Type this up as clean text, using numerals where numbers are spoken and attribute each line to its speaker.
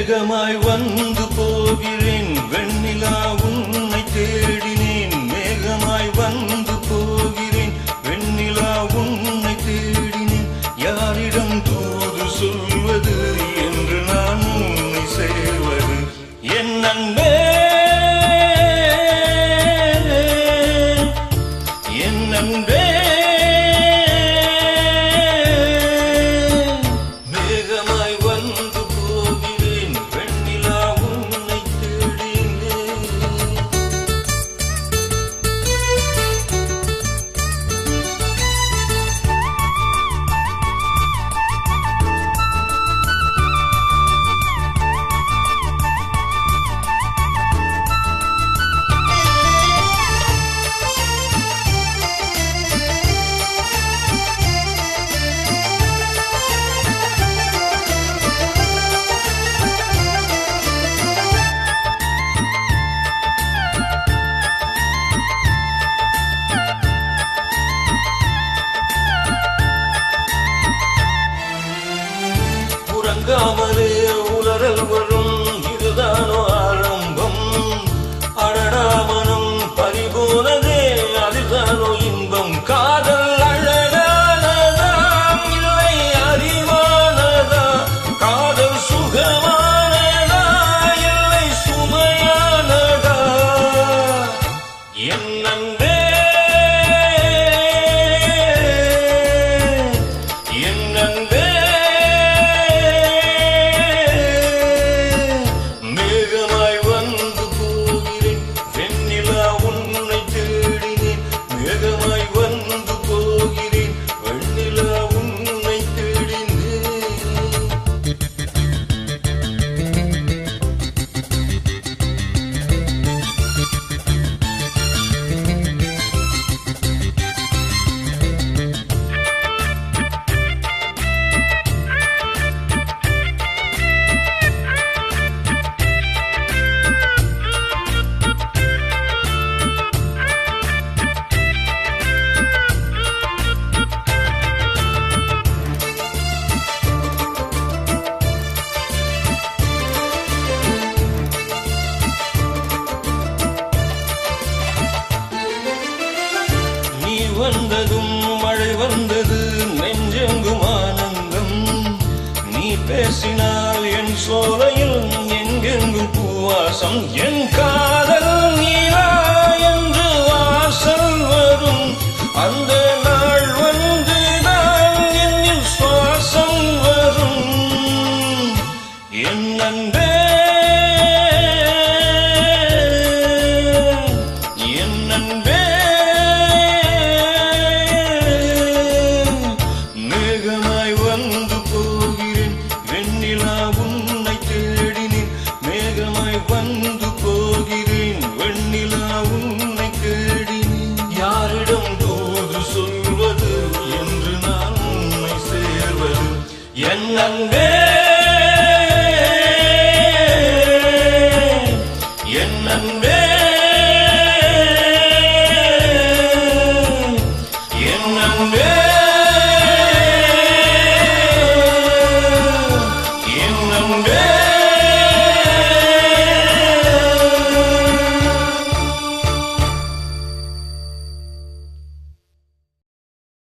Speaker 1: மேகமாய் வந்து போகிறேன் வெண்ணிலா உன்னை தேடினேன் மேகமாய் வந்து போகிறேன் வெண்ணிலா உன்னை தேடினேன் யாரிடம் தூது சொல்வது என்று நான் உன்னை சேர்வது என் அன்பே என் அன்பே மேகமாய் வந்து போகிறேன் வெண்ணிலா உன்னை தேடினேன் உறங்காமலே உலரல் வரும் இதுதானோ ஆரம்பம் அடடாமனம் பறிபோனதே அதுதானோ இன்பம் காதல் அழகானதா இல்லை அறிவானதா காதல் சுகமானதா இல்லை சுமையானதா என் அன்பே என் அன்பே மேகமாய் வந்து போகிறேன் வெண்ணிலா உன்னை தேடினேன் மேகமாய் வந்து போகிறேன் வெண்ணிலா உன்னை தேடினேன் நீ வந்ததும் மழை வந்தது நெஞ்செங்கும் ஆனந்தம் நீ பேசினால் என் சோலையில் எங்கெங்கும் பூவாசம் என் காதல் நீரா என்று வாசல் வரும் அந்த நாள் வந்துதான் என்னில் சுவாசம் வரும் என் அன்பே